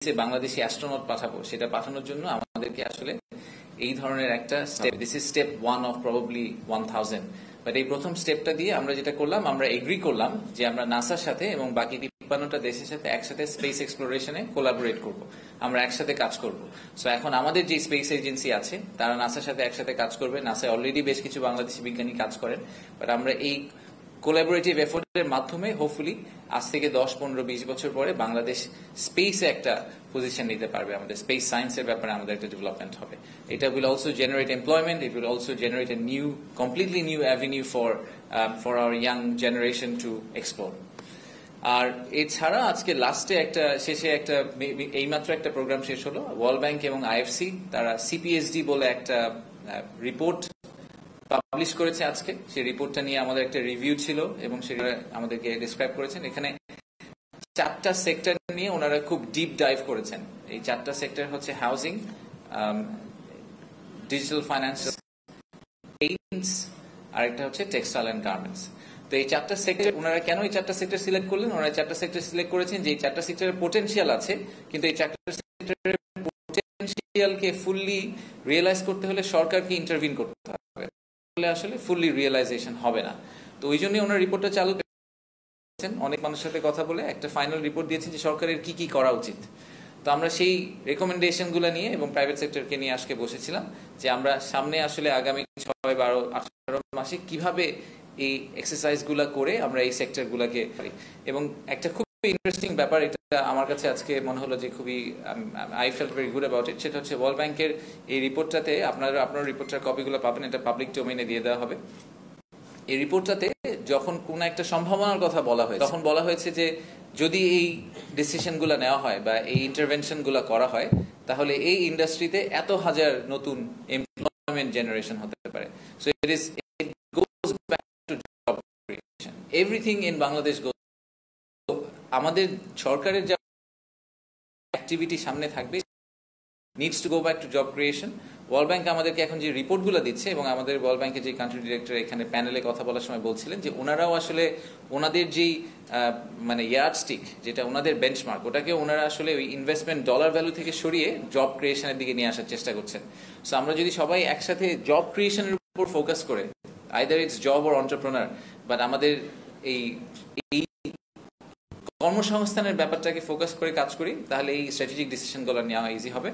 স্পেসে বাংলাদেশি অ্যাস্ট্রোনট পাঠাবো, সেটা পাঠানোর জন্য আমাদেরকে আসলে এই ধরনের একটা step, this is step 1 of probably 1000। But এই প্রথম স্টেপটা দিয়ে আমরা যেটা করলাম, আমরা এগ্রি করলাম যে আমরা নাসার সাথে এবং বাকি 53টা দেশের সাথে একসাথে স্পেস এক্সপ্লোরেশনে কোলাবোরেট করব, আমরা একসাথে কাজ করব। সো এখন আমাদের যে স্পেস এজেন্সি আছে তারা নাসার সাথে একসাথে কাজ করবে। নাসায় অলরেডি বেশ কিছু বাংলাদেশি বিজ্ঞানী কাজ করেন, বাট আমরা এই কোলাবোরেটিভ এফোর্টের মাধ্যমে হোপফুলি আজ থেকে 10, 15, 20 বছর পরে বাংলাদেশ স্পেসে একটা পজিশন নিতে পারবে, আমাদের স্পেস সায়েন্সের ব্যাপারে আমাদের একটা ডেভেলপমেন্ট হবে। এটা will also generate employment, it will also generate a new, completely new avenue for our young generation to explore. আর এছাড়া আজকে লাস্টে একটা শেষে একটা এইমাত্র একটা প্রোগ্রাম শেষ হলো, ওয়ার্ল্ড ব্যাংক এবং আইএফসি তারা সিপিএসডি বলে একটা রিপোর্ট পাবলিশ করেছে আজকে। সেই রিপোর্টটা নিয়ে আমাদের একটা রিভিউ ছিল এবং সেটা আমাদেরকে ডিসক্রাইব করেছেন। এখানে 4টা সেক্টর নিয়ে ওনারা খুব ডিপ ডাইভ করেছেন। এই 4টা সেক্টর হচ্ছে হাউজিং, ডিজিটাল ফাইন্যান্স, পেইন্টস, আর একটা হচ্ছে টেক্সটাইল অ্যান্ড গার্মেন্টস। তো এই 4টা সেক্টর ওনারা কেন এই 4টা সেক্টর সিলেক্ট করলেন? ওনারা 4টা সেক্টর সিলেক্ট করেছেন যে এই 4টা সেক্টরের পোটেনশিয়াল আছে, কিন্তু এই 4টা সেক্টরের পোটেনশিয়ালকে ফুললি রিয়েলাইজ করতে হলে সরকারকে ইন্টারভিন করতে হবে, আসলে ফুললি রিয়েলাইজেশন হবে না। তো ওই জন্য ওনার রিপোর্টটা চালু করেছেন, অনেক মানুষের সাথে কথা বলে একটা ফাইনাল রিপোর্ট দিয়েছেন যে সরকারের কি কি করা উচিত। তো আমরা সেই রেকমেন্ডেশনগুলো নিয়ে এবং প্রাইভেট সেক্টরকে নিয়ে আজকে বসেছিলাম যে আমরা সামনে আসলে আগামী 6, 12, 18 মাসে কিভাবে এই এক্সারসাইজগুলো করে আমরা এই সেক্টরগুলোকে পারি। এবং একটা খুব ইন্টারেস্টিং ব্যাপার, এটা আমার কাছে আজকে মনে হলো যে খুবই I felt very good about it, সেটা হচ্ছে ওয়ার্ল্ড ব্যাংকের এই রিপোর্টটাতে আপনার রিপোর্টটার কপিগুলো পাবেন, এটা পাবলিক ডোমেইনে দিয়ে দেওয়া হবে। এই রিপোর্টটাতে যখন কোন একটা সম্ভাবনার কথা বলা হয়, তখন বলা হয়েছে যে যদি এই ডিসিশনগুলো নেওয়া হয় বা এই ইন্টারভেনশনগুলো করা হয়, তাহলে এই ইন্ডাস্ট্রিতে এত হাজার নতুন এমপ্লয়মেন্ট জেনারেশন হতে পারে। So it goes back to job creation, everything in Bangladesh goes. আমাদের সরকারের যা অ্যাক্টিভিটি সামনে থাকবে needs to go back to job creation. World bank আমাদেরকে এখন যে রিপোর্টগুলো দিচ্ছে, এবং আমাদের ওয়ার্ল্ড ব্যাংকের যে কান্ট্রি ডিরেক্টর এখানে প্যানেলে কথা বলার সময় বলছিলেন যে ওনারাও আসলে ওনাদের যেই মানে ইয়ার্ডস্টিক, যেটা ওনাদের বেঞ্চমার্ক, ওটাকে ওনারা আসলে ওই ইনভেস্টমেন্ট ডলার ভ্যালু থেকে সরিয়ে জব ক্রিয়েশনের দিকে নিয়ে আসার চেষ্টা করছেন। সো আমরা যদি সবাই একসাথে জব ক্রিয়েশনের উপর ফোকাস করে, either it's job or entrepreneur, but আমাদের এই কর্মসংস্থানের ব্যাপারটাকে ফোকাস করে কাজ করি, তাহলে এই স্ট্র্যাটেজিক ডিসিশনগুলো নেওয়া ইজি হবে।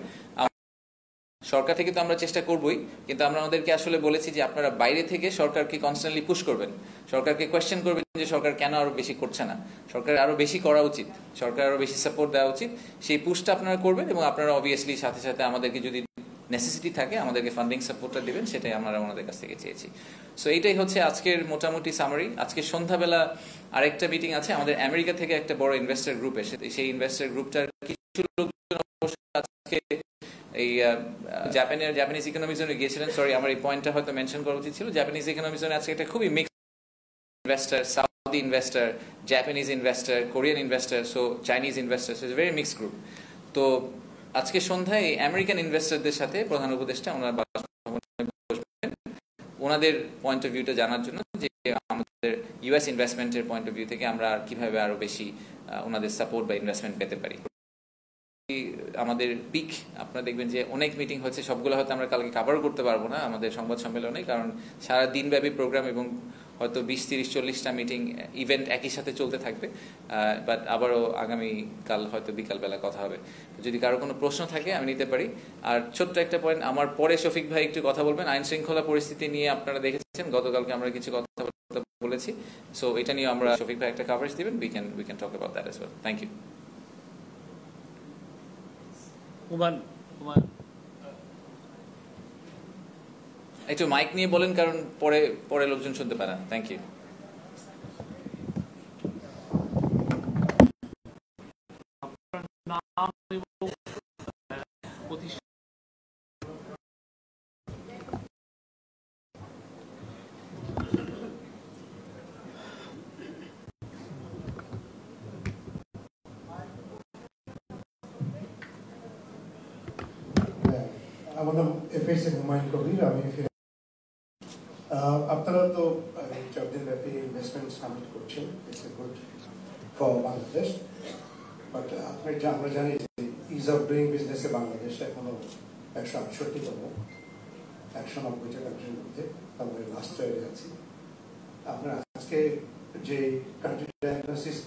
সরকার থেকে তো আমরা চেষ্টা করবই, কিন্তু আমরা ওদেরকে আসলে বলেছি যে আপনারা বাইরে থেকে সরকারকে কনস্ট্যান্টলি পুশ করবেন, সরকারকে কোয়েশ্চেন করবেন যে সরকার কেন আরো বেশি করছে না, সরকার আরো বেশি করা উচিত, সরকার আরো বেশি সাপোর্ট দেওয়া উচিত। সেই পুশটা আপনারা করবেন এবং আপনারা অবভিয়াসলি সাথে সাথে আমাদেরকে যদি নেসেসিটি থাকে আমাদেরকে ফান্ডিং সাপোর্টটা দিবেন, সেটাই আমরা ওনাদের কাছ থেকে চেয়েছি। সো এইটাই হচ্ছে আজকের মোটামুটি সামারি। আজকে সন্ধ্যাবেলা আরেকটা মিটিং আছে আমাদের আমেরিকা থেকে একটা বড় ইনভেস্টর গ্রুপ এসে, সেই ইনভেস্টর গ্রুপটার কিছু লোকজন আজকে এই জাপানিজ ইকোনমি জোনে গিয়েছিলেন। সরি, আমার এই পয়েন্টটা হয়তো মেনশন করা উচিত ছিল। জাপানিজ ইকোনমি জোনে আজকে একটা খুবই mixed investor, Saudi investor, Japanese investor, Korean investor, so Chinese investor, so it's very mixed group. তো আজকে সন্ধ্যায় এই আমেরিকান ইনভেস্টরদের সাথে প্রধান উপদেষ্টা ওনার বসবেন ওনাদের পয়েন্ট অফ ভিউটা জানার জন্য, যে আমাদের ইউএস ইনভেস্টমেন্টের পয়েন্ট অফ ভিউ থেকে আমরা আর কিভাবে আরো বেশি ওনাদের সাপোর্ট বা ইনভেস্টমেন্ট পেতে পারি। আমাদের পিক আপনারা দেখবেন যে অনেক মিটিং হচ্ছে, সবগুলো হয়তো আমরা কালকে কভার করতে পারবো না আমাদের সংবাদ সম্মেলনে, কারণ সারা দিনব্যাপী প্রোগ্রাম এবং হয়তো 20, 30, 40টা মিটিং ইভেন্ট একই সাথে চলতে থাকবে। বাট আবারও আগামীকাল হয়তো বিকালবেলা কথা হবে। যদি কারো কোনো প্রশ্ন থাকে আমি নিতে পারি। আর ছোট্ট একটা পয়েন্ট, আমার পরে শফিক ভাই একটু কথা বলবেন আইন শৃঙ্খলা পরিস্থিতি নিয়ে। আপনারা দেখেছেন গতকালকে আমরা কিছু কথা বলেছি, সো এটা নিয়ে আমরা শফিক ভাই একটা কভারেজ দিবেন, we can talk about that as well. Thank you. একটু মাইক নিয়ে বলেন, কারণ পরে লোকজন শুনতে পারে না। Thank you. আমার নাম এফএস হুমায়ুন কবির। আমি আপনারা তো 4 দিন ব্যাপী ইনভেস্টমেন্ট সামিট করছেন, it's a good for Bangladesh. But আমরা জানি যে ইজ অফ ডুইং বিজনেসে বাংলাদেশে এখনো 168তম, 190টা কান্ট্রির মধ্যে আমরা লাস্ট ইয়ারে আছি। আপনার আজকে যে কান্ট্রি ডায়াগনোসিস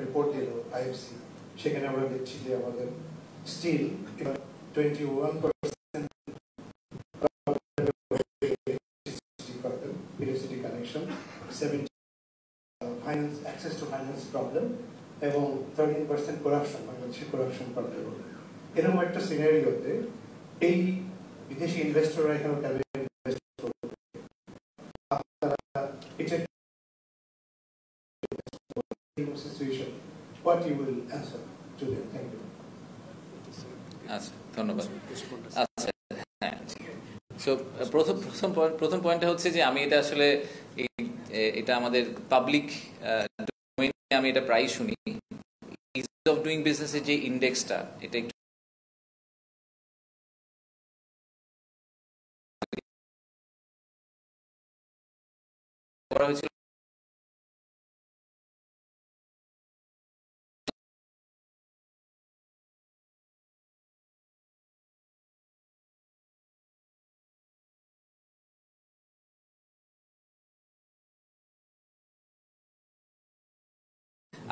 রিপোর্ট দিল আইএফসি, সেখানে আমরা দেখছি যে আমাদের still 21% electricity connection, 70 finance access to finance problem এবং 13% করাপশন, বাংলাদেশের করাপশন প্রবলেম। এরকম একটা সিনারিওতে এই বিদেশি ইনভেস্টররা এখানে কেন ইনভেস্ট করবে? আপনারা এটা situation what you will answer to them? Thank you. আচ্ছা, ধন্যবাদ। আচ্ছা, হ্যাঁ, সো প্রথম পয়েন্টটা হচ্ছে যে আমি এটা আসলে এটা আমাদের পাবলিক ডোমেইনে আমি এটা প্রায় শুনি। ইজ অফ ডুইং বিজনেসের যে ইন্ডেক্সটা, এটা একটু করা হয়েছিল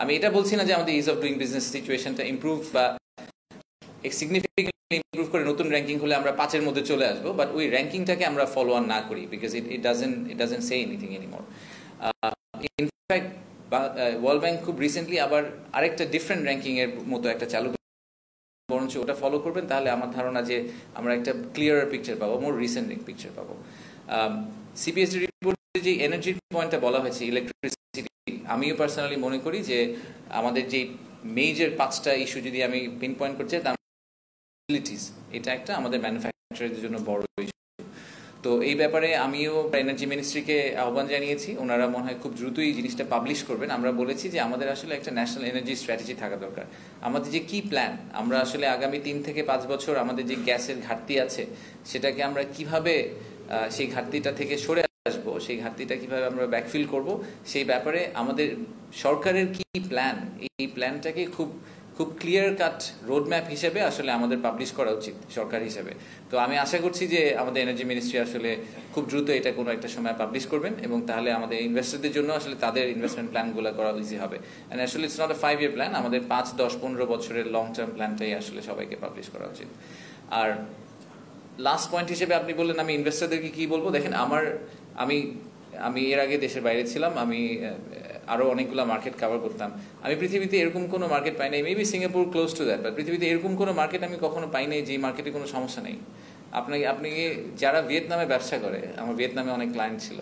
আমি এটা বলছি না যে আমাদের ইজ অফ ডুইং বিজনেস সিচুয়েশনটা ইমপ্রুভ বা সিগনিফিকেন্টলি ইমপ্রুভ করে নতুন র্যাঙ্কিং হলে আমরা 5-এর মধ্যে চলে আসবো, বাট ওই র্যাঙ্কিংটাকে আমরা ফলো অন না করি, because it doesn't say anything anymore. In fact world bank খুব রিসেন্টলি আবার আরেকটা ডিফারেন্ট র্যাঙ্কিং এর মতো একটা চালু, বরঞ্চ ওটা ফলো করবেন, তাহলে আমার ধারণা যে আমরা একটা ক্লিয়ার পিকচার পাবো, মোর রিসেন্ট পিকচার পাবো। সিপিএসডি রিপোর্টে যে এনার্জির পয়েন্টটা বলা হয়েছে, ইলেকট্রিসিটি, আমিও পার্সোনালি মনে করি যে আমাদের যে মেজর 5টা ইস্যু যদি আমি পিন পয়েন্ট করছি, তার এটা একটা আমাদের ম্যানুফ্যাকচারের জন্য বড় ইস্যু। তো এই ব্যাপারে আমিও এনার্জি মিনিস্ট্রিকে আহ্বান জানিয়েছি, ওনারা মনে হয় খুব দ্রুতই জিনিসটা পাবলিশ করবেন। আমরা বলেছি যে আমাদের আসলে একটা ন্যাশনাল এনার্জি স্ট্র্যাটেজি থাকা দরকার। আমাদের যে কি প্ল্যান, আমরা আসলে আগামী 3 থেকে 5 বছর আমাদের যে গ্যাসের ঘাটতি আছে, সেটাকে আমরা কিভাবে সেই ঘাটতিটা থেকে সরে আসবো, সেই ঘাটতিটা কিভাবে আমরা ব্যাকফিল করব, সেই ব্যাপারে আমাদের সরকারের কি প্ল্যান, এই প্ল্যানটাকে খুব ক্লিয়ার কাট রোডম্যাপ হিসেবে আসলে আমাদের পাবলিশ করা উচিত সরকার হিসেবে। তো আমি আশা করছি যে আমাদের এনার্জি মিনিস্ট্রি আসলে খুব দ্রুত এটা কোনো একটা সময় পাবলিশ করবেন, এবং তাহলে আমাদের ইনভেস্টরদের জন্য আসলে তাদের ইনভেস্টমেন্ট প্ল্যানগুলো করা ইজি হবে। অ্যান্ড আসলে it's not a 5 year plan, আমাদের 5, 10, 15 বছরের লং টার্ম প্ল্যানটাই আসলে সবাইকে পাবলিশ করা উচিত। আর লাস্ট পয়েন্ট হিসেবে আপনি বললেন আমি ইনভেস্টরদেরকে কি বলবো। দেখেন, আমি এর আগে দেশের বাইরে ছিলাম, আমি আরো অনেকগুলো মার্কেট কভার করতাম। আমি পৃথিবীতে এরকম কোনো মার্কেট পাই নাই, maybe Singapore close to that, but পৃথিবীতে এরকম কোনো মার্কেট আমি কখনো পাই নাই যে মার্কেটে কোনো সমস্যা নেই। আপনি যারা ভিয়েতনামে ব্যবসা করে, আমার ভিয়েতনামে অনেক ক্লায়েন্ট ছিল,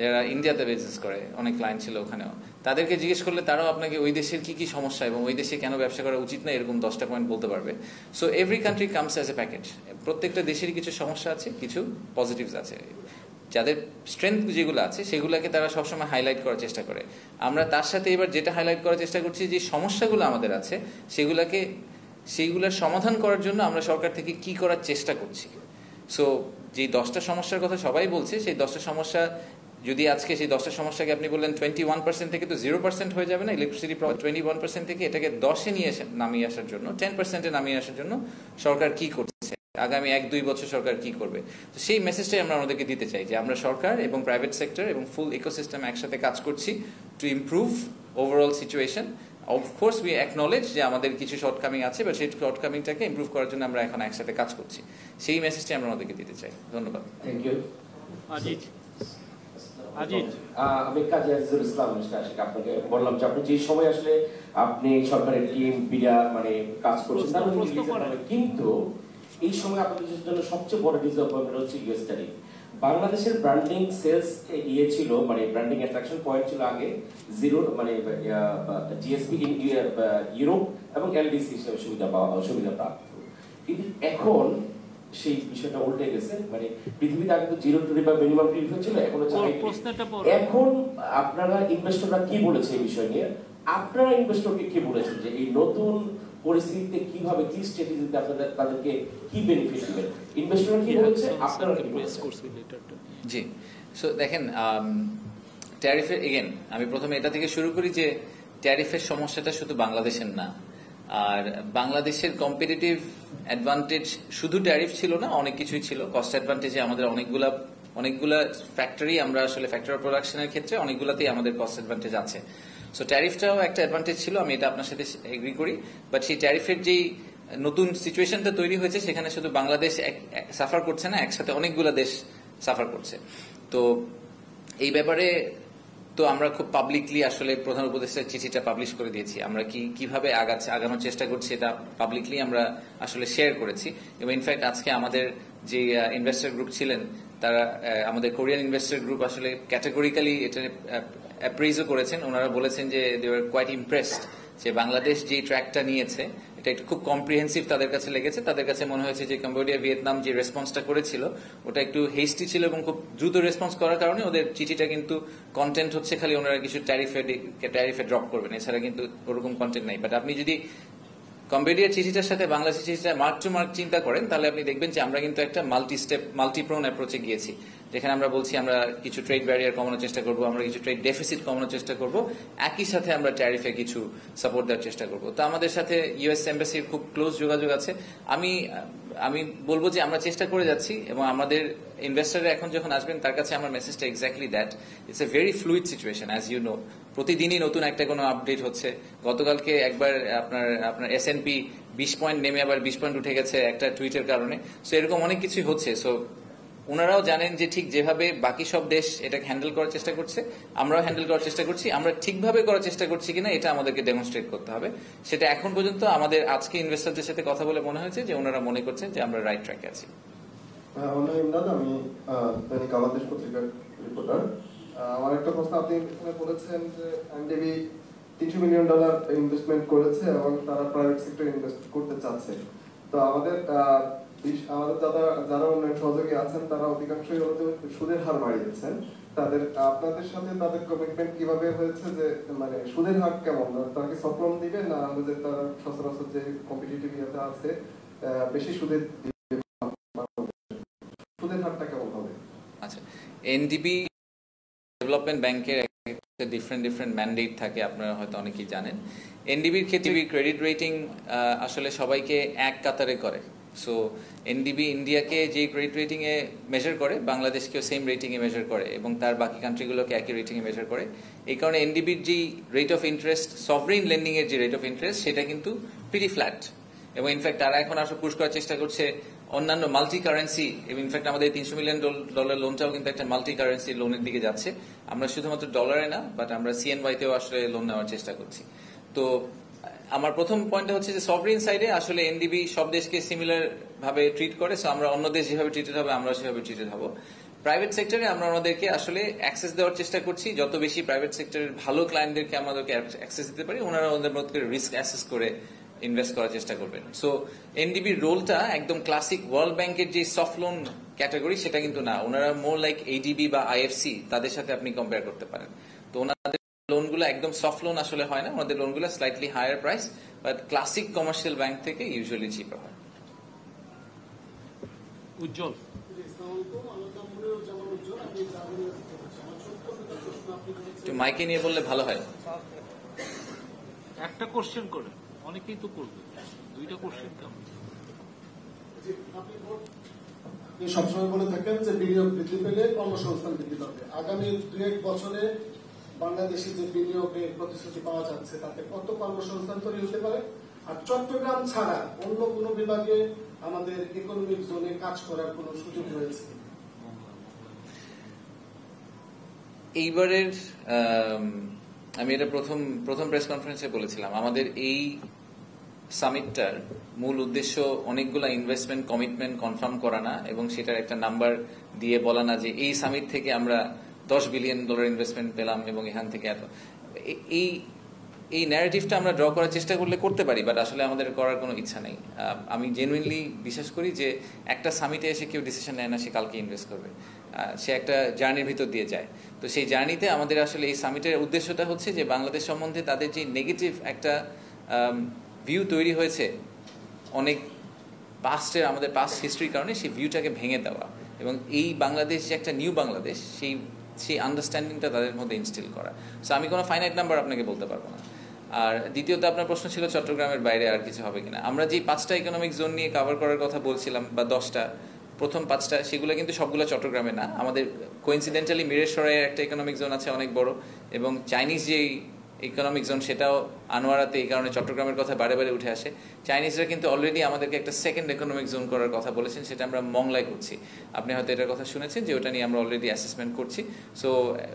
যারা ইন্ডিয়াতে বিজনেস করে অনেক ক্লায়েন্ট ছিল ওখানেও, তাদেরকে জিজ্ঞেস করলে তারাও আপনাকে ওই দেশের কি কি সমস্যা এবং ওই দেশে কেন ব্যবসা করা উচিত না, এরকম 10টা পয়েন্ট বলতে পারবে। So every country comes as a package. প্রত্যেকটা দেশেরই কিছু সমস্যা আছে, কিছু পজিটিভস আছে। যাদের স্ট্রেংথ যেগুলো আছে সেগুলোকে তারা সবসময় হাইলাইট করার চেষ্টা করে। আমরা তার সাথে এবার যেটা হাইলাইট করার চেষ্টা করছি, যে সমস্যাগুলো আমাদের আছে সেইগুলোর সমাধান করার জন্য আমরা সরকার থেকে কি করার চেষ্টা করছি। সো যে 10টা সমস্যার কথা সবাই বলছে, সেই 10টা সমস্যা যদি আজকে সেই 10টা সমস্যাকে আপনি বললেন 21% থেকে তো 0% হয়ে যাবে না, ইলেকট্রিসিটি 21% থেকে এটাকে 10-এ নামিয়ে আসার জন্য, 10%-এ নামিয়ে আসার জন্য সরকার কি করছে, আগামী 1-2 বছর সরকার কি করবে। তো সেই মেসেজটাই আমরা আমাদেরকে দিতে চাই, যে আমরা সরকার এবং প্রাইভেট সেক্টর এবং ফুল ইকোসিস্টেম একসাথে কাজ করছি to improve overall situation. Of course we acknowledge যে আমাদের কিছু শর্টকামিং আছে, বা সেই শর্টকামিংটাকে ইমপ্রুভ করার জন্য আমরা এখন একসাথে কাজ করছি। সেই মেসেজটাই আমরা আমাদেরকে দিতে চাই। ধন্যবাদ। Thank you. আমি কাজী আজিজুল ইসলাম আশিক, আপনাকে বললাম যে আপনি যে সময় আসলে আপনি সরকারের টিম মানে কাজ করছেন, কিন্তু এই সময় আপনাদের জন্য সবচেয়ে বড় ডিসঅ্যাপয়েন্টমেন্ট হচ্ছে ইউএস ট্যারিফ। বাংলাদেশের ব্র্যান্ডিং সেলস ছিল, মানে ব্র্যান্ডিং অ্যাট্রাকশন পয়েন্ট ছিল আগে 0, মানে জিএসপি ইন ইউরোপ এবং এলডিসি হিসেবে সুবিধা প্রাপ্ত। কিন্তু এখন সেই বিষয়টা উল্টে গেছে, মানে পৃথিবীতে আগে তো 0 ট্যারিফ বা মিনিমাম ট্যারিফ ছিল, এখন হচ্ছে। এখন আপনারা ইনভেস্টররা কি বলেছে এই বিষয় নিয়ে, আপনারা ইনভেস্টরকে কি বলেছেন যে এই নতুন পরিস্থিতিতে কিভাবে, কি স্ট্র্যাটেজিতে আপনাদের তাদেরকে কি বেনিফিট দিবেন, ইনভেস্টররা কি বলছে, আপনারা কি বলছেন? জি, সো দেখেন, ট্যারিফের এগেন আমি প্রথমে এটা থেকে শুরু করি যে ট্যারিফের সমস্যাটা শুধু বাংলাদেশের না, আর বাংলাদেশের কম্পিটিটিভ অ্যাডভান্টেজ শুধু ট্যারিফ ছিল না, অনেক কিছুই ছিল। কস্ট অ্যাডভান্টেজে আমাদের অনেকগুলা ফ্যাক্টরি, আমরা আসলে ফ্যাক্টরি অফ প্রোডাকশনের ক্ষেত্রে অনেকগুলাতেই আমাদের কস্ট অ্যাডভান্টেজ আছে। সো ট্যারিফটাও একটা অ্যাডভান্টেজ ছিল, আমি এটা আপনার সাথে এগ্রি করি। বাট সেই ট্যারিফের যেই নতুন সিচুয়েশনটা তৈরি হয়েছে, সেখানে শুধু বাংলাদেশ সাফার করছে না, একসাথে অনেকগুলা দেশ সাফার করছে। তো এই ব্যাপারে তো আমরা খুব পাবলিকলি আসলে প্রধান উপদেষ্টার চিঠিটা পাবলিশ করে দিয়েছি। আমরা কিভাবে আগানোর চেষ্টা করছি এটা পাবলিকলি আমরা আসলে শেয়ার করেছি। এবং ইনফ্যাক্ট আজকে আমাদের যে ইনভেস্টর গ্রুপ ছিলেন, তারা আমাদের কোরিয়ান ইনভেস্টর গ্রুপ আসলে ক্যাটাগরিক্যালি এটা অ্যাপ্রেইজও করেছেন। ওনারা বলেছেন যে দে আর কোয়াইট ইমপ্রেসড যে বাংলাদেশ যে ট্র্যাকটা নিয়েছে এটা একটু খুব কম্প্রিহেন্সিভ তাদের কাছে লেগেছে। তাদের কাছে মনে হয়েছে যে কম্বোডিয়া, ভিয়েতনাম যে রেসপন্সটা করেছিল ওটা একটু হেস্টি ছিল এবং খুব দ্রুত রেসপন্স করার কারণে ওদের চিঠিটা কিন্তু কন্টেন্ট হচ্ছে খালি ওনারা কিছু ট্যারিফে ড্রপ করবেন, এছাড়া কিন্তু ওরকম কন্টেন্ট নাই। বাট আপনি যদি কম্বোডিয়ার চিঠিটার সাথে বাংলাদেশের চিঠিটা মার্ক টু মার্ক চিন্তা করেন, তাহলে আপনি দেখবেন যে আমরা কিন্তু একটা মাল্টিপ্রোন অ্যাপ্রোচে গিয়েছি, যেখানে আমরা বলছি আমরা কিছু ট্রেড ব্যারিয়ার কমানোর চেষ্টা করব, আমরা কিছু ট্রেড ডেফিসিট কমানোর চেষ্টা করব, একই সাথে আমরা ট্যারিফে কিছু সাপোর্ট দেওয়ার চেষ্টা করব। তো আমাদের সাথে ইউএস এম্বাসির খুব ক্লোজ যোগাযোগ আছে। আমি বলবো যে আমরা চেষ্টা করে যাচ্ছি, এবং আমাদের ইনভেস্টাররা এখন যখন আসবেন তার কাছে আমার মেসেজটা exactly that, it's a very fluid situation as you know. প্রতিদিনই নতুন একটা কোনো আপডেট হচ্ছে। গতকালকে একবার আপনার S&P 20 পয়েন্ট নেমে আবার 20 পয়েন্ট উঠে গেছে একটা টুইটের কারণে। সো এরকম অনেক কিছুই হচ্ছে। সো ওনারাও জানেন যে ঠিক যেভাবে বাকি সব দেশ এটাকে হ্যান্ডেল করার চেষ্টা করছে, আমরাও হ্যান্ডেল করার চেষ্টা করছি। আমরা ঠিকভাবে করার চেষ্টা করছি কিনা এটা আমাদেরকে ডেমনস্ট্রেট করতে হবে। সেটা এখন পর্যন্ত আমাদের আজকে ইনভেস্টরদের সাথে কথা বলে মনে হয়েছে যে ওনারা মনে করছেন যে আমরা রাইট ট্র্যাকে আছি। আমি দৈনিক আমাদের পত্রিকার রিপোর্টার। আমার একটা প্রশ্ন, আপনি এখানে বলেছেন যে এনডিবি $300 মিলিয়ন ইনভেস্টমেন্ট করেছে এবং তারা প্রাইভেট সেক্টরে ইনভেস্ট করতে চাচ্ছে। তো আমাদের যারা উন্নয়ন সহযোগী আছেন তারা অধিকাংশই সুদের হার বাড়িয়েছেন। আপনাদের সাথে তাদের কমিটমেন্ট কিভাবে হয়েছে, যে মানে সুদের হার কেমন, তারা কি সফল দিবে না আমাদের তারা সচরাচর যে কম্পিটিটিভ ইয়েতে আছে বেশি সুদের হারটা কেমন হবে? আচ্ছা, এনডিবি ডেভেলপমেন্ট ব্যাংকের ডিফারেন্ট ম্যান্ডেট থাকে, আপনারা হয়তো অনেকেই জানেন। এনডিবির ক্ষেত্রে ক্রেডিট রেটিং আসলে সবাইকে এক কাতারে করে। সো এনডিবি ইন্ডিয়াকে যে ক্রেডিট রেটিং এ মেজার করে, বাংলাদেশকেও সেম রেটিং এ মেজার করে এবং তার বাকি কান্ট্রিগুলোকে একই রেটিং এ মেজার করে। এই কারণে এনডিবির যে rate of interest, sovereign lending এর যে রেট অফ ইন্টারেস্ট, সেটা কিন্তু প্রিটি ফ্ল্যাট। এবং ইনফ্যাক্ট তারা এখন আসলে পুশ করার চেষ্টা করছে অন্যান্য মাল্টি কারেন্সি, এবং ইনফ্যাক্ট আমাদের $300 মিলিয়ন লোনটাও কিন্তু একটা মাল্টি কারেন্সি লোনের দিকে যাচ্ছে। আমরা শুধুমাত্র ডলারে না, বাট আমরা CNY-তেও আসলে লোন নেওয়ার চেষ্টা করছি। তো আমার প্রথম পয়েন্টটা হচ্ছে যে সভরেন সাইডে আসলে এনডিবি সব দেশকে সিমিলার ভাবে ট্রিট করে। সো আমরা অন্য দেশ যেভাবে ট্রিটেড হবে আমরা সেভাবে ট্রিটেড হব। প্রাইভেট সেক্টরে আমরা ওনাদেরকে আসলে অ্যাক্সেস দেওয়ার চেষ্টা করছি। যত বেশি প্রাইভেট সেক্টরের ভালো ক্লায়েন্টদেরকে আমাদেরকে অ্যাক্সেস দিতে পারি, ওনারা ওদের মধ্যে রিস্ক অ্যাসেস করে ইনভেস্ট করার চেষ্টা করবেন। সো এনডিবির রোলটা একদম ক্লাসিক ওয়ার্ল্ড ব্যাংকের যে সফট লোন ক্যাটাগরি সেটা কিন্তু না। ওনারা মোর লাইক ADB বা IFC, তাদের সাথে আপনি কম্পেয়ার করতে পারেন। তো ওনাদের লোনগুলো একদম সফট লোন আসলে হয় না, ওনাদের লোনগুলো slightly higher price, but classic commercial bank থেকে ইউজুয়ালি চিপার হয়। উজ্জ্বল, একটু মাইকে নিয়ে বললে ভালো হয়। একটা কোশ্চেন করে, অনেকেই তো করবে, দুইটা কোশ্চেন কেমন? আপনি সবসময় বলে থাকেন যে বিনিয়োগ বৃদ্ধি পেলে কর্মসংস্থান বৃদ্ধি পাবে। আগামী 2-1 বছরে বাংলাদেশে যে বিনিয়োগের প্রতিশ্রুতি পাওয়া যাচ্ছে তাতে কত কর্মসংস্থান তৈরি হতে পারে? আর চট্টগ্রাম ছাড়া অন্য কোন বিভাগে আমাদের ইকোনমিক জোনে কাজ করার কোন সুযোগ রয়েছে? এইবারের আমি এটা প্রথম প্রেস কনফারেন্সে বলেছিলাম, আমাদের এই সামিটটার মূল উদ্দেশ্য অনেকগুলা ইনভেস্টমেন্ট কমিটমেন্ট কনফার্ম করা না, এবং সেটার একটা নাম্বার দিয়ে বলা না যে এই সামিট থেকে আমরা $10 বিলিয়ন ইনভেস্টমেন্ট পেলাম এবং এখান থেকে এত। এই ন্যারেটিভটা আমরা ড্র করার চেষ্টা করলে করতে পারি, বাট আসলে আমাদের করার কোনো ইচ্ছা নেই। আমি জেনুইনলি বিশ্বাস করি যে একটা সামিটে এসে কেউ ডিসিশন নেয় না সে কালকে ইনভেস্ট করবে, সে একটা জার্নির ভিতর দিয়ে যায়। তো সেই জার্নিতে আমাদের আসলে এই সামিটের উদ্দেশ্যটা হচ্ছে যে বাংলাদেশ সম্বন্ধে তাদের যে নেগেটিভ একটা ভিউ তৈরি হয়েছে অনেক আমাদের পাস্ট হিস্ট্রির কারণে, সেই ভিউটাকে ভেঙে দেওয়া এবং এই বাংলাদেশ যে একটা নিউ বাংলাদেশ, সেই আন্ডারস্ট্যান্ডিংটা তাদের মধ্যে ইনস্টিল করা। সো আমি কোনো ফাইনাইট নাম্বার আপনাকে বলতে পারবো না। আর দ্বিতীয়ত আপনার প্রশ্ন ছিল চট্টগ্রামের বাইরে আর কিছু হবে কিনা। আমরা যে 5টা ইকোনমিক জোন নিয়ে কভার করার কথা বলছিলাম বা 10টা, প্রথম 5টা সেগুলো কিন্তু সবগুলো চট্টগ্রামে না। আমাদের কোইন্সিডেন্টালি মিরেশ্বরাইয়ের একটা ইকোনমিক জোন আছে অনেক বড়, এবং চাইনিজ যেই ইকোনমিক জোন সেটাও আনোয়ারাতে, এই কারণে চট্টগ্রামের কথা বারে বারে উঠে আসে। চাইনিজরা কিন্তু অলরেডি আমাদেরকে একটা সেকেন্ড ইকোনমিক জোন করার কথা বলেছেন, সেটা আমরা মংলায় করছি। আপনি হয়তো এটার কথা শুনেছেন যে ওটা নিয়ে আমরা অলরেডি অ্যাসেসমেন্ট করছি। সো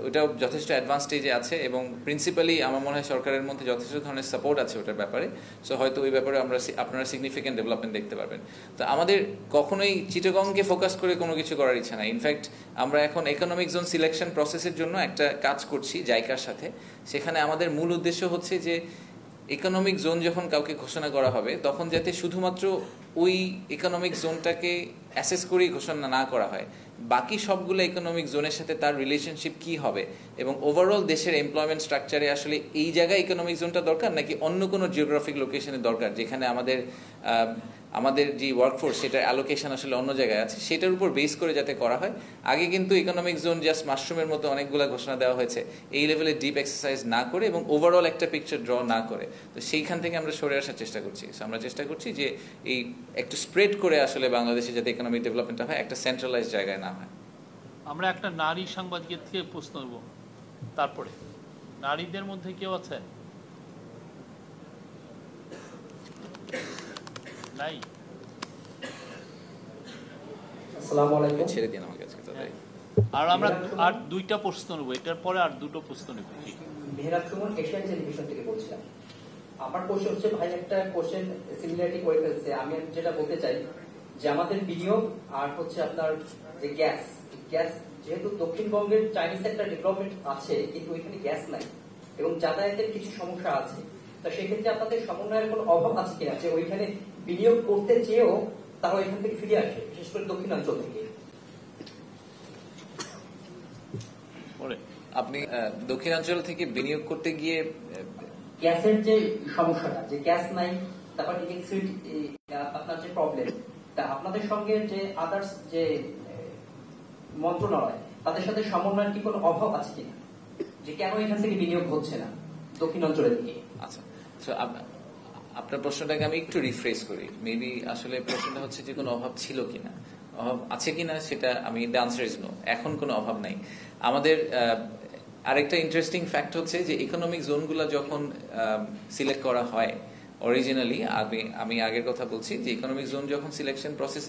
ওটাও যথেষ্ট অ্যাডভান্স স্টেজে আছে, এবং প্রিন্সিপালি আমার মনে হয় সরকারের মধ্যে যথেষ্ট ধরনের সাপোর্ট আছে ওটার ব্যাপারে। সো হয়তো ওই ব্যাপারে আপনারা সিগনিফিকেন্ট ডেভেলপমেন্ট দেখতে পারবেন। তো আমাদের কখনোই চিটাগংকে ফোকাস করে কোনো কিছু করার ইচ্ছা নাই। ইনফ্যাক্ট আমরা এখন ইকোনমিক জোন সিলেকশন প্রসেসের জন্য একটা কাজ করছি জাইকার সাথে। সেখানে আমাদের মূল উদ্দেশ্য হচ্ছে যে ইকোনমিক জোন যখন কাউকে ঘোষণা করা হবে, তখন যাতে শুধুমাত্র ওই ইকোনমিক জোনটাকে অ্যাসেস করেই ঘোষণা না করা হয়, বাকি সবগুলো ইকোনমিক জোনের সাথে তার রিলেশনশিপ কি হবে, এবং ওভারঅল দেশের এমপ্লয়মেন্ট স্ট্রাকচারে আসলে এই জায়গায় ইকোনমিক জোনটা দরকার নাকি অন্য কোনো জিওগ্রাফিক লোকেশনে দরকার, যেখানে আমাদের যে ওয়ার্কফোর্স সেটার অ্যালোকেশন আসলে অন্য জায়গায় আছে, সেটার উপর বেস করে যাতে করা হয়। আগে কিন্তু ইকোনমিক জোন জাস্ট মাশরুমের মতো অনেকগুলো ঘোষণা দেওয়া হয়েছে, এই লেভেলে ডিপ এক্সারসাইজ না করে এবং ওভারঅল একটা পিকচার ড্র না করে। তো সেইখান থেকে আমরা সরে আসার চেষ্টা করছি। আমরা চেষ্টা করছি যে এই একটু স্প্রেড করে আসলে বাংলাদেশে যাতে ইকোনমিক ডেভেলপমেন্টটা হয়, একটা সেন্ট্রালাইজ জায়গায় না হয়। আমরা একটা নারী সাংবাদিকের থেকে প্রশ্ন নেব, তারপরে নারীদের মধ্যে কেউ আছে? নাই? আসসালামু আলাইকুম। ছেড়ে দিন আমার কাছে তো তাই। আর আমরা আর 2টা প্রশ্ন নেব, এটার পরে আর 2টো প্রশ্ন নেব। মেহরাজ সুমন, এশিয়ান টেলিভিশন থেকে বলছিলাম। আমার কোশ্চেন হচ্ছে, ভাই একটা কোশ্চেন সিমিলারিটি করে ফেলছে। আমি যেটা বলতে চাই যে আমাদের বিনিয়োগ আর হচ্ছে আপনার যে গ্যাস, যেহেতু দক্ষিণবঙ্গের চাইনিজ একটা ডেভেলপমেন্ট আছে, কিন্তু ওইখানে গ্যাস নাই এবং যাতায়াতের কিছু সমস্যা আছে। তো সেক্ষেত্রে আপনাদের সমন্বয়ের কোনো অভাব আছে কিনা, যে ওইখানে বিনিয়োগ করতে চেয়েও তারা ওইখান থেকে ফিরে আসে, বিশেষ করে দক্ষিণাঞ্চল থেকে? আপনি দক্ষিণাঞ্চল থেকে বিনিয়োগ করতে গিয়ে গ্যাসের যে সমস্যাটা, যে গ্যাস নাই, তারপর ইলেকট্রিসিটি আপনার যে প্রবলেম, তা আপনাদের সঙ্গে যে আদার্স যে মন্ত্রণালয়, তাদের সাথে সমন্বয়ের কি কোনো অভাব আছে কিনা, যে কেন এখান থেকে বিনিয়োগ হচ্ছে না দক্ষিণাঞ্চলের দিকে? আচ্ছা, আপনার প্রশ্নটাকে আমি একটু রিফ্রেশ করি। মেবি আসলে প্রশ্নটা হচ্ছে যে কোনো অভাব ছিল কিনা, অভাব আছে কিনা, সেটা আমি দ্য আনসার ইজ নো। এখন কোনো অভাব নাই আমাদের। আরেকটা ইন্টারেস্টিং ফ্যাক্ট হচ্ছে যে ইকোনমিক জোনগুলো যখন সিলেক্ট করা হয় অরিজিনালি, আমি আগের কথা বলছি যে ইকোনমিক জোন যখন সিলেকশন প্রসেস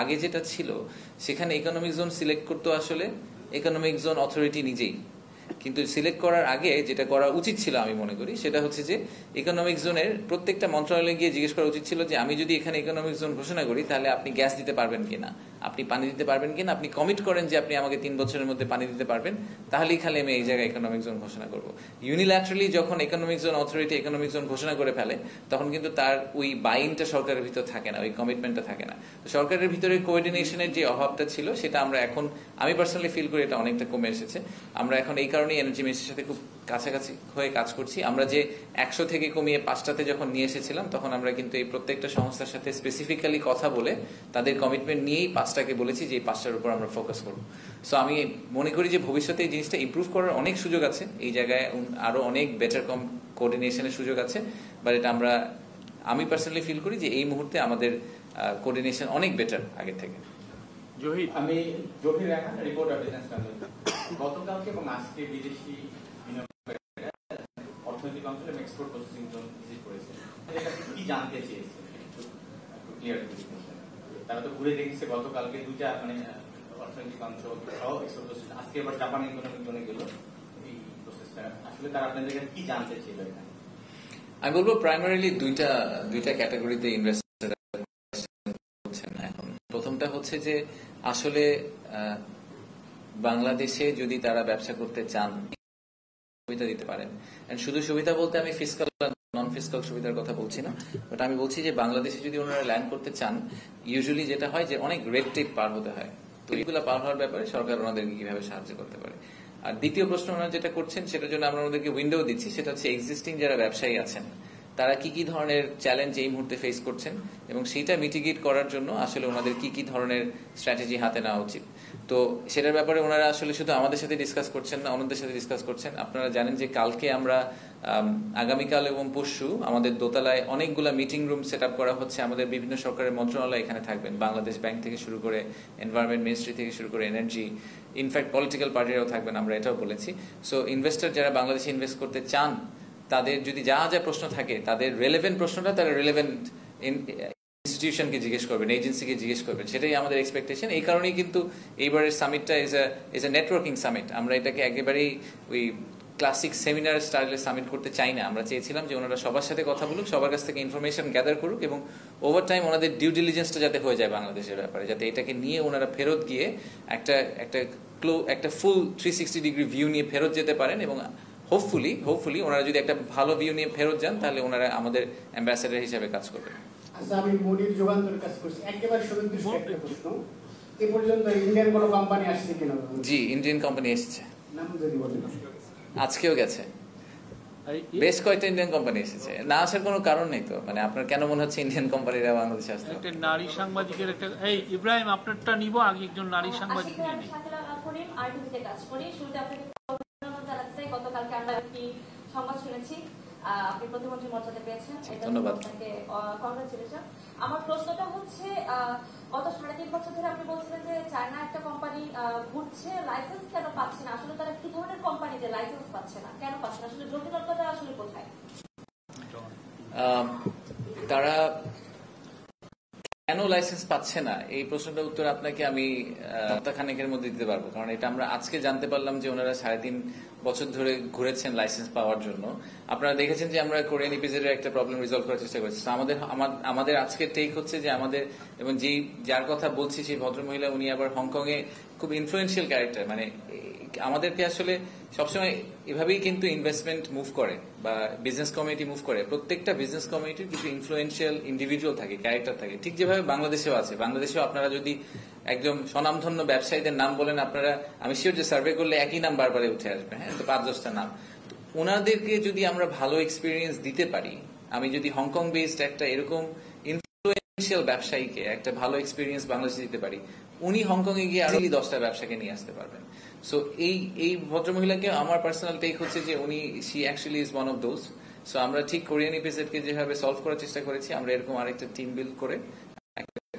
আগে যেটা ছিল, সেখানে ইকোনমিক জোন সিলেক্ট করতো আসলে ইকোনমিক জোন অথরিটি নিজেই। কিন্তু সিলেক্ট করার আগে যেটা করা উচিত ছিল আমি মনে করি, সেটা হচ্ছে যে ইকোনমিক জোনের প্রত্যেকটা মন্ত্রণালয়ে গিয়ে জিজ্ঞেস করা উচিত ছিল যে আমি যদি এখানে ইকোনমিক জোন ঘোষণা করি, তাহলে আপনি গ্যাস দিতে পারবেন কিনা, আপনি পানি দিতে পারবেন কিনা, আপনি কমিট করেন যে আপনি আমাকে 3 বছরের মধ্যে পানি দিতে পারবেন, তাহলেই খালি আমি এই জায়গায় ইকোনমিক জোন ঘোষণা করবো। ইউনিল্যাটারালি যখন economic zone authority economic zone ঘোষণা করে ফেলে, তখন কিন্তু তার ওই বাইনটা সরকারের ভিতর থাকে না, ওই কমিটমেন্টটা থাকে না। তো সরকারের ভিতরে কোঅর্ডিনেশনের যে অভাবটা ছিল, সেটা আমরা এখন, আমি পার্সোনালি ফিল করি এটা অনেকটা কমে এসেছে। আমরা এখন এই কারণেই এনার্জি মিনিস্ট্রির সাথে খুব কাছাকাছি হয়ে কাজ করছি। আমরা যে 100 থেকে কমিয়ে 5টাতে যখন নিয়ে এসেছিলাম, তখন আমরা কিন্তু এই প্রত্যেকটা সংস্থার সাথে স্পেসিফিক্যালি কথা বলে তাদের কমিটমেন্ট নিয়েই 5টাকে বলেছি যে এই 5টার উপর আমরা ফোকাস করব। সো আমি মনে করি যে ভবিষ্যতে এই জিনিসটা ইমপ্রুভ করার অনেক সুযোগ আছে, এই জায়গায় আরো অনেক বেটার কোঅর্ডিনেশনের সুযোগ আছে। বাট এটা আমি পার্সোনালি ফিল করি যে এই মুহূর্তে আমাদের কোঅর্ডিনেশন অনেক বেটার আগের থেকে। জহির, আমি Zahir Rehan, reporter business Times. গতকালকে এবং আজকে বিদেশি বিনিয়োগকারীরা অর্থনৈতিক অঞ্চলে এক্সপোর্ট প্রসেসিং জোন ভিজিট করেছে। এটা কি জানতে চেয়েছে একটু ক্লিয়ার করে দিন। তারা তো ঘুরে দেখেছে গতকালকে 2টা অর্থনৈতিক অঞ্চল সহ এক্সপোর্ট প্রসেস, আজকে আবার জাপান ইকোনমিক জোনে গেল। এই প্রসেসটা আসলে তারা আপনাদের কাছে কি জানতে চেয়েছে? আমি বলবো প্রাইমারিলি দুইটা ক্যাটাগরিতে ইনভেস্টার করছেন এখন। প্রথমটা হচ্ছে যে আসলে বাংলাদেশে যদি তারা ব্যবসা করতে চান, সুবিধা দিতে পারেন। শুধু সুবিধা বলতে আমি ফিসকাল নন ফিসকাল সুবিধার কথা বলছি না, বাট আমি বলছি যে বাংলাদেশে যদি ওনারা ল্যান্ড করতে চান, ইউজুয়ালি যেটা হয় যে অনেক রেড টেপ পার হতে হয়। তো এইগুলো পার হওয়ার ব্যাপারে সরকার ওনাদেরকে কিভাবে সাহায্য করতে পারে। আর দ্বিতীয় প্রশ্ন ওনারা যেটা করছেন, সেটার জন্য আমরা ওনাদেরকে উইন্ডো দিচ্ছি, সেটা হচ্ছে এক্সিস্টিং যারা ব্যবসায়ী আছেন, তারা কি কি ধরনের চ্যালেঞ্জ এই মুহূর্তে ফেস করছেন এবং সেইটা মিটিগেট করার জন্য আসলে ওনাদের কি কি ধরনের স্ট্র্যাটেজি হাতে নেওয়া উচিত। তো সেটার ব্যাপারে ওনারা আসলে শুধু আমাদের সাথে ডিসকাস করছেন না, অন্যদের সাথে ডিসকাস করছেন। আপনারা জানেন যে কালকে আমরা আগামীকাল এবং পরশু আমাদের দোতলায় অনেকগুলা মিটিং রুম সেট আপ করা হচ্ছে। আমাদের বিভিন্ন সরকারের মন্ত্রণালয় এখানে থাকবেন, বাংলাদেশ ব্যাংক থেকে শুরু করে এনভায়রনমেন্ট মিনিস্ট্রি থেকে শুরু করে এনার্জি, ইনফ্যাক্ট পলিটিক্যাল পার্টিরাও থাকবেন, আমরা এটাও বলেছি। সো ইনভেস্টর যারা বাংলাদেশে ইনভেস্ট করতে চান তাদের যদি যা যা প্রশ্ন থাকে, তাদের রেলেভেন্ট প্রশ্নটা তারা রেলেভেন্ট ইনস্টিটিউশনকে জিজ্ঞেস করবেন, এজেন্সিকে জিজ্ঞেস করবেন, সেটাই আমাদের এক্সপেকটেশন। এই কারণেই কিন্তু এইবারের সামিটটা ইজ এ নেটওয়ার্কিং সামিট। আমরা এটাকে একেবারেই ওই ক্লাসিক সেমিনার স্টাইলে সামিট করতে চাই না। আমরা চেয়েছিলাম যে ওনারা সবার সাথে কথা বলুক, সবার কাছ থেকে ইনফরমেশন গ্যাদার করুক এবং ওভার টাইম ওনাদের ডিউ ডিলিজেন্সটা যাতে হয়ে যায় বাংলাদেশের ব্যাপারে, যাতে এটাকে নিয়ে ওনারা ফেরত গিয়ে একটা ফুল 360 ডিগ্রি ভিউ নিয়ে ফেরত যেতে পারেন এবং হোপফুলি ওনারা যদি একটা ভালো ভিউ নিয়ে ফেরত যান তাহলে ওনারা আমাদের অ্যাম্বাসেডর হিসেবে কাজ করবেন। আচ্ছা, আমি মনির যোগান্তর কাজ করছি, একেবারে সুনির্দিষ্ট একটা প্রশ্ন, এ পর্যন্ত ইন্ডিয়ান কোনো কোম্পানি আসছে কিনা? জি, ইন্ডিয়ান কোম্পানি এসেছে, নাম যদি বলেন। আজকেও গেছে, বেশ কয়েকটা ইন্ডিয়ান কোম্পানি এসেছে। না আসার কোনো কারণ নেই তো, মানে আপনার কেন মনে হচ্ছে ইন্ডিয়ান কোম্পানিরা বাংলাদেশে আসছে? একটা নারী সাংবাদিকের একটা, এই ইব্রাহিম আপনারটা নিব, আগে একজন নারী সাংবাদিক নিয়ে নিই। কাজ করি। শুরুতে আপনাকে জানাতে চাই, গতকালকে আমরা একটি সংবাদ শুনেছি আপনি প্রতিমন্ত্রী মর্যাদা পেয়েছেন, ধন্যবাদ আপনাকে কংগ্রাচুলেশন। আমার প্রশ্নটা হচ্ছে, গত 3.5 বছর ধরে আপনি বলছিলেন যে চায়না একটা কোম্পানি ঘুরছে, লাইসেন্স কেন পাচ্ছে না? আসলে তারা কি ধরনের কোম্পানি যে লাইসেন্স পাচ্ছে না, কেন পাচ্ছে না? আসলে জটিলতাটা আসলে কোথায়? তারা কেন লাইসেন্স পাচ্ছে না, এই প্রশ্নটার উত্তর আপনাকে আমি সপ্তাহখানেকের মধ্যে দিতে পারবো, কারণ এটা আমরা আজকে জানতে পারলাম যে ওনারা 3.5 বছর ধরে ঘুরেছেন লাইসেন্স পাওয়ার জন্য। আপনারা দেখেছেন যে আমরা কোরিয়ান ইপিজেডের একটা প্রবলেম রিজলভ করার চেষ্টা করেছি। আমাদের আজকের টেক হচ্ছে যে আমাদের, এবং যার কথা বলছি সেই ভদ্রমহিলা, উনি আবার হংকং এ খুব ইনফ্লুয়েন্সিয়াল ক্যারেক্টার। মানে আমাদেরকে আসলে সবসময় এভাবেই কিন্তু ইনভেস্টমেন্ট মুভ করে বা বিজনেস কমিউনিটি মুভ করে। প্রত্যেকটা বিজনেস কমিউনিটির কিছু ইনফ্লুয়েন্সিয়াল ইন্ডিভিজুয়াল থাকে, ক্যারেক্টার থাকে, ঠিক যেভাবে বাংলাদেশেও আছে। বাংলাদেশেও আপনারা যদি একদম স্বনামধন্য ব্যবসায়ীদের নাম বলেন, আপনারা আমি শিওর যে সার্ভে করলে একই নাম বারবারে উঠে আসবে, হ্যাঁ, তো 5-10টা নাম। ওনাদেরকে যদি আমরা ভালো এক্সপিরিয়েন্স দিতে পারি, আমি যদি হংকং বেসড একটা এরকম ইনফ্লুয়েন্সিয়াল ব্যবসায়ীকে একটা ভালো এক্সপিরিয়েন্স বাংলাদেশে দিতে পারি, উনি হংকং এ গিয়ে আরো 10টা ব্যবসাকে নিয়ে আসতে পারবেন। সো এই ভদ্রমহিলাকে আমার পার্সোনাল টেক হচ্ছে যে উনি she actually is one of those. So আমরা ঠিক কোরিয়ান ইপিজেডকে যেভাবে সলভ করার চেষ্টা করেছি, আমরা এরকম আরেকটা টিম বিল্ড করে,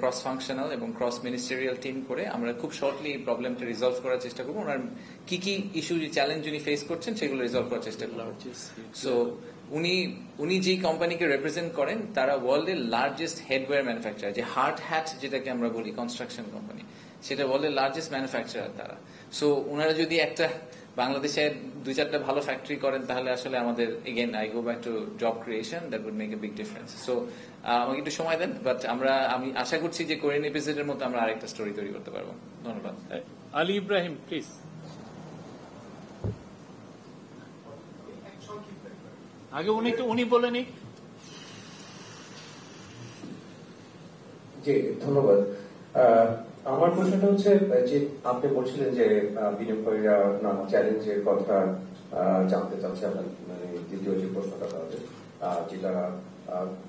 ক্রস ফাংশনাল এবং ক্রস মিনিস্টেরিয়াল টিম করে আমরা খুব শর্টলি এই প্রবলেমটা রিজলভ করার চেষ্টা করবো। ওনার কি কি ইস্যু, চ্যালেঞ্জ উনি ফেস করছেন সেগুলো রিজলভ করার চেষ্টা করবো। সো উনি যেই কোম্পানিকে রিপ্রেজেন্ট করেন তারা ওয়ার্ল্ডের লার্জেস্ট হেডওয়্যার ম্যানুফ্যাকচারার, যে হার্ড হ্যাট যেটাকে আমরা বলি কনস্ট্রাকশন কোম্পানি, সেটা ওয়ার্ল্ডের লার্জেস্ট ম্যানুফ্যাকচারার তারা। সো ওনারা যদি একটা বাংলাদেশে 2-4টা ভালো ফ্যাক্টরি করেন তাহলে আসলে আমাদের, again I go back to job creation, that would make a big difference. So আমাকে একটু সময় দেন, বাট আমি আশা করছি যে কোরিয়ান এপিসোডের মতো আমরা আরেকটা স্টোরি তৈরি করতে পারবো। ধন্যবাদ। আলী ইব্রাহিম প্লিজ। আগে উনি বলেনি। জি ধন্যবাদ। আমার প্রশ্নটা হচ্ছে যে আপনি বলছিলেন যে বিনিয়োগকারীরা নানা চ্যালেঞ্জের কথা জানতে চাচ্ছে, আপনার মানে দ্বিতীয় যে প্রশ্নটা তাদের যেটা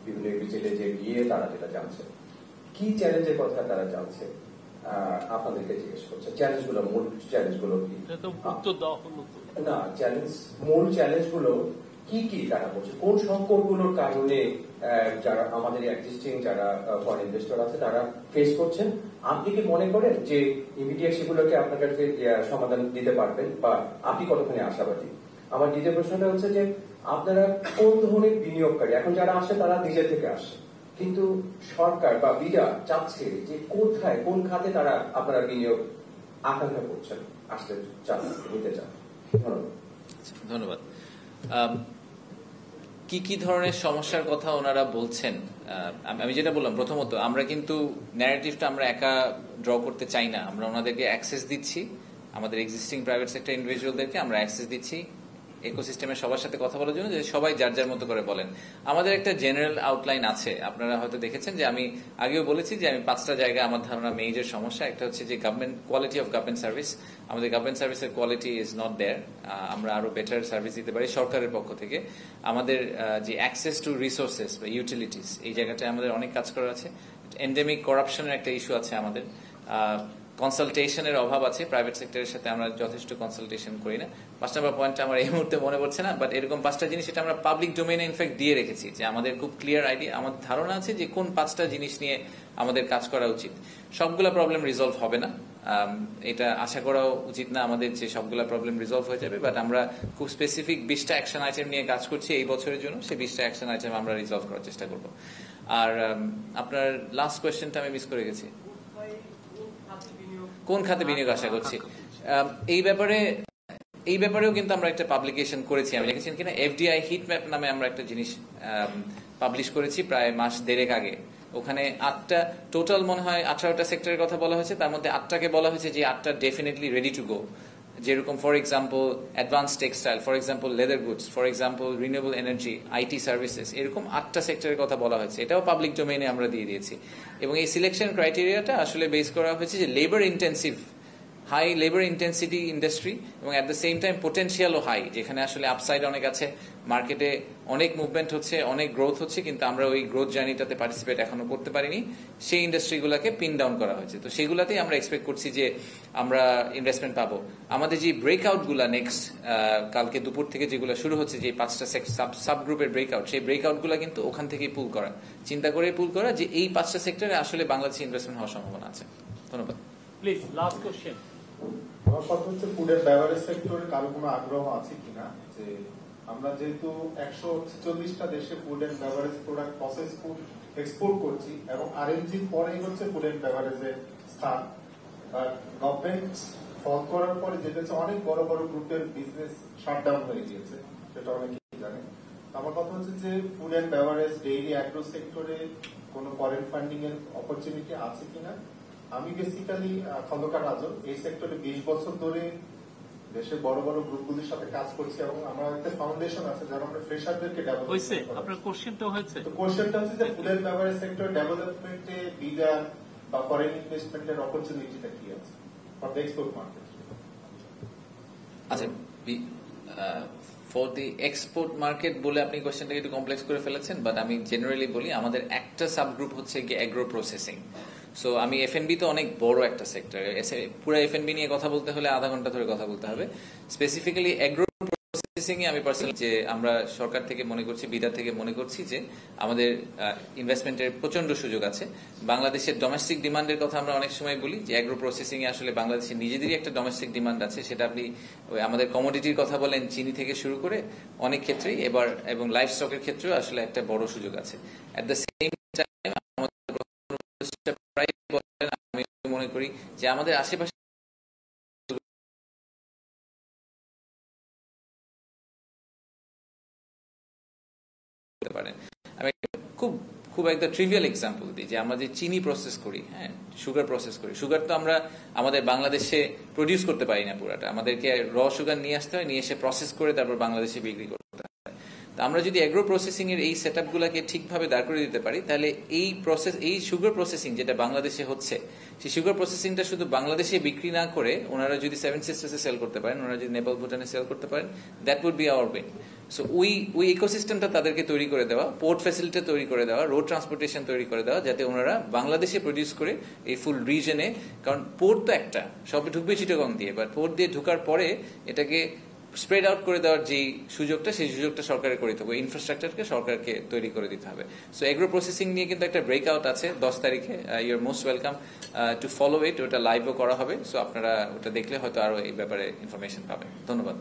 বিভিন্ন বিচেলে যে গিয়ে তারা যেটা জানছে, কি চ্যালেঞ্জের কথা তারা জানছে আপনাদেরকে জিজ্ঞেস করছে, চ্যালেঞ্জগুলো, মূল চ্যালেঞ্জগুলো কি? না, মূল চ্যালেঞ্জগুলো কি কি তারা বলছে, কোন সংকটগুলোর কারণে যারা আমাদের এক্সিস্টিং যারা ফরেন ইনভেস্টর আছে তারা ফেস করছেন? আপনি কি মনে করেন যে ইমিডিয়েট সেগুলোকে আপনার কাছে সমাধান দিতে পারবেন, বা আপনি কতখানি আশাবাদী? আমার দ্বিতীয় প্রশ্নটা হচ্ছে যে আপনারা কোন ধরনের বিনিয়োগকারী, এখন যারা আসে তারা নিজের থেকে আসে, কিন্তু সরকার বা বিডা চাচ্ছে যে কোথায়, কোন খাতে তারা আপনারা বিনিয়োগ আকাঙ্ক্ষা করছেন, আসতে চান, নিতে চান? ধন্যবাদ। কি কি ধরনের সমস্যার কথা ওনারা বলছেন, আমি যেটা বললাম, প্রথমত আমরা কিন্তু ন্যারেটিভটা আমরা একা ড্র করতে চাই না। আমরা ওনাদেরকে অ্যাক্সেস দিচ্ছি, আমাদের এক্সিস্টিং প্রাইভেট সেক্টর ইন্ডিভিজুয়ালদেরকে আমরা অ্যাক্সেস দিচ্ছি ইকোসিস্টেমের সবার সাথে কথা বলার জন্য, যে সবাই যার যার মতো করে বলেন। আমাদের একটা জেনারেল আউটলাইন আছে, আপনারা হয়তো দেখেছেন যে আমি আগেও বলেছি যে আমি 5টা জায়গায় আমার ধারণা মেজর সমস্যা। একটা হচ্ছে যে government quality of government service, আমাদের গভর্নমেন্ট সার্ভিসের কোয়ালিটি ইজ নট দেয়ার, আমরা আরো বেটার সার্ভিস দিতে পারি সরকারের পক্ষ থেকে। আমাদের যে অ্যাক্সেস টু রিসোর্সেস বা ইউটিলিটিস, এই জায়গাটায় আমাদের অনেক কাজ করা আছে। এন্ডেমিক করাপশনের একটা ইস্যু আছে আমাদের, কনসালটেশনের অভাব আছে, প্রাইভেট সেক্টরের সাথে আমরা যথেষ্ট কনসালটেশন করি না। 5 নম্বর পয়েন্টটা আমার এই মুহূর্তে মনে পড়ছে না, বাট এরকম 5টা জিনিস এটা আমরা পাবলিক ডোমেইনে ইনফ্যাক্ট দিয়ে রেখেছি, যে আমাদের খুব ক্লিয়ার আইডিয়া, আমাদের ধারণা আছে যে কোন 5টা জিনিস নিয়ে আমাদের কাজ করা উচিত। সবগুলা প্রবলেম রিজলভ হবে না, এটা আশা করাও উচিত না আমাদের যে সবগুলা প্রবলেম রিজলভ হয়ে যাবে, বাট আমরা খুব স্পেসিফিক 20টা অ্যাকশন আইটেম নিয়ে কাজ করছি এই বছরের জন্য। সেই 20টা অ্যাকশন আইটেম আমরা রিজলভ করার চেষ্টা করব। আর আপনার লাস্ট কোয়েশ্চেনটা আমি মিস করে গেছি, কোন খাতে বিনিয়োগ আশা করছি। এই ব্যাপারেও কিন্তু আমরা একটা পাবলিকেশন করেছি, আমি লিখেছি কিনা এফডিআই হিট ম্যাপ নামে আমরা একটা জিনিস পাবলিশ করেছি প্রায় মাস দেড়েক আগে। ওখানে 8টা টোটাল মনে হয় 18টা সেক্টরের কথা বলা হয়েছে, তার মধ্যে 8টাকে বলা হয়েছে যে 8টা ডেফিনেটলি রেডি টু গো, যেরকম for example advance textile, for example leather goods, for example renewable energy, IT services, এরকম 8টা সেক্টরের কথা বলা হয়েছে। এটাও পাবলিক ডোমেইনে আমরা দিয়ে দিয়েছি। এবং এই সিলেকশন ক্রাইটেরিয়াটা আসলে বেস করা হয়েছে যে labour intensive, high labour intensity industry এবং অ্যাট দ্য সেম টাইম পোটেনশিয়ালও হাই, যেখানে আসলে আপসাইড অনেক আছে, মার্কেটে অনেক মুভমেন্ট হচ্ছে, অনেক গ্রোথ হচ্ছে, কিন্তু আমরা ওই গ্রোথ জার্নিটাতে পার্টিসিপেট এখনো করতে পারিনি। সেই ইন্ডাস্ট্রিগুলোকে পিন ডাউন করা হয়েছে। তো সেগুলাতেই আমরা এক্সপেক্ট করছি যে আমরা ইনভেস্টমেন্ট পাবো। আমাদের যে ব্রেকআউটগুলো নেক্সট কালকে দুপুর থেকে যেগুলো শুরু হচ্ছে, যে 5টা সাব গ্রুপের ব্রেকআউট, সেই ব্রেকআউটগুলো কিন্তু ওখান থেকেই পুল করা, চিন্তা করে পুল করা যে এই 5টা সেক্টরে আসলে বাংলাদেশে ইনভেস্টমেন্ট হওয়ার সম্ভাবনা আছে। ধন্যবাদ। Please last question. আমার কথা হচ্ছে ফুড এন্ড বেভারেজ সেক্টরে কারো কোনো আগ্রহ আছে কিনা, যে আমরা যেহেতু 146টা দেশে food and beverage product process food export করছি এবং আরএনজির পরেই হচ্ছে ফুড এন্ড বেভারেজের স্থান, গভর্নমেন্ট ফল করার পরে যেটা হচ্ছে অনেক বড় বড় গ্রুপের বিজনেস শাটডাউন হয়ে গিয়েছে, সেটা অনেকেই জানে। আমার কথা হচ্ছে যে food and beverage, dairy, agro সেক্টরে কোনো ফরেন ফান্ডিং এর অপরচুনিটি আছে কিনা। আমি বেসিক্যালি খন্দকার রাজন, এই সেক্টরে 20 বছর ধরে দেশের বড় বড় গ্রুপগুলির সাথে কাজ করছি এবং আমার একটা ফাউন্ডেশন আছে যারা আমরা ফ্রেশারদেরকে ডেভেলপ হয়েছে। আপনার কোশ্চেনটা হয়েছে, তো কোশ্চেনটা হচ্ছে যে ফুড এন্ড বেভারেজ সেক্টর ডেভেলপমেন্টে বিডার বা ফরেন ইনভেস্টমেন্টের অপরচুনিটিটা কি আছে ফর দ্য এক্সপোর্ট মার্কেট। আচ্ছা, ফর দি এক্সপোর্ট মার্কেট বলে আপনি কোয়েশ্চেনটাকে একটু কমপ্লেক্স করে ফেলেছেন, বাট আমি জেনারেলি বলি আমাদের একটা সাবগ্রুপ হচ্ছে কি অ্যাগ্রো প্রসেসিং। সো আমি এফএনবি তো অনেক বড় একটা সেক্টর, পুরো এফএনবি নিয়ে কথা বলতে হলে আধা ঘন্টা ধরে কথা বলতে হবে। স্পেসিফিক্যালি অ্যাগ্রো প্রসেসিং এ আমি পার্সোনালি যে আমরা সরকার থেকে মনে করছি, বিডা থেকে মনে করছি যে আমাদের ইনভেস্টমেন্টের প্রচন্ড সুযোগ আছে। বাংলাদেশের ডোমেস্টিক ডিমান্ডের কথা আমরা অনেক সময় বলি যে অ্যাগ্রো প্রসেসিং এ আসলে বাংলাদেশের নিজেদেরই একটা ডোমেস্টিক ডিমান্ড আছে, সেটা আপনি আমাদের কমোডিটির কথা বলেন, চিনি থেকে শুরু করে অনেক ক্ষেত্রেই এবার, এবং লাইফ স্টকের ক্ষেত্রেও আসলে একটা বড় সুযোগ আছে। অ্যাট দ্য সেম টাইম আমি মনে করি যে আমাদের আশেপাশে আমি খুব একটা ট্রিভিয়াল এক্সাম্পল দিই, যে আমরা যে চিনি প্রসেস করি, হ্যাঁ, সুগার প্রসেস করি, সুগার তো আমরা আমাদের বাংলাদেশে প্রডিউস করতে পারি না পুরাটা, আমাদেরকে র সুগার নিয়ে আসতে হয়, নিয়ে এসে প্রসেস করে তারপর বাংলাদেশে বিক্রি করতে হয়। আমরা যদি অ্যাগ্রো প্রসেসিং এর এই সেটআপ গুলাকে ঠিকভাবে দাঁড় করে দিতে পারি, তাহলে এই সুগার প্রসেসিং যেটা বাংলাদেশে হচ্ছে, সেই সুগার প্রসেসিংটা শুধু বাংলাদেশে বিক্রি না করে ওনারা যদি 7 সিস্টার্সে সেল করতে পারেন, ওনারা যদি নেপাল ভুটানে সেল করতে পারেন, that would be our win. So ওই ইকোসিস্টেমটা তাদেরকে তৈরি করে দেওয়া, পোর্ট ফ্যাসিলিটি তৈরি করে দেওয়া, রোড ট্রান্সপোর্টেশন তৈরি করে দেওয়া, যাতে ওনারা বাংলাদেশে প্রডিউস করে এই ফুল রিজনে, কারণ পোর্ট তো একটা, সব ঢুকবে চিটাগং দিয়ে, বাট পোর্ট দিয়ে ঢুকার পরে এটাকে স্প্রেড আউট করে দেওয়ার যে সুযোগটা, সেই সুযোগটা সরকারের করে দিতে হবে, ইনফ্রাস্ট্রাকচারকে সরকারকে তৈরি করে দিতে হবে। সো এগ্রো প্রসেসিং নিয়ে কিন্তু একটা ব্রেকআউট আছে 10 তারিখে, you are most welcome to follow it, ওটা লাইভও করা হবে। সো আপনারা ওটা দেখলে হয়তো আরো এই ব্যাপারে ইনফরমেশন পাবেন। ধন্যবাদ।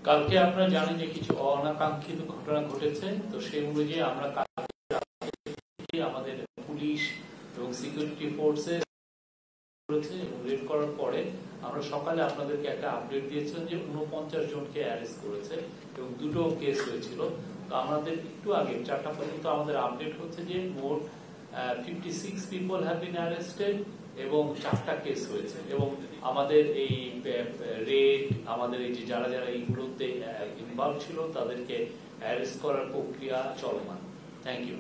কালকে আপনারা জানেন যে কিছু অনাকাঙ্ক্ষিত ঘটনা ঘটেছে, তো সেই অনুযায়ী আমরা আমাদের পুলিশ এবং সিকিউরিটি ফোর্সে করেছে, এবং রেড করার পরে আমরা সকালে আপনাদেরকে একটা আপডেট দিয়েছিলাম যে 49 জনকে অ্যারেস্ট করেছে এবং 2টো কেস হয়েছিল। তো আমাদের একটু আগে 4টা পর্যন্ত আমাদের আপডেট হচ্ছে যে মোট 56 পিপল হ্যাভ বিন অ্যারেস্টেড এবং 4টা কেস হয়েছে এবং আমাদের এই রেড আমাদের এই যে যারা যারা এইগুলোতে ইনভলভ ছিল তাদেরকে অ্যারেস্ট করার প্রক্রিয়া চলমান। Thank you.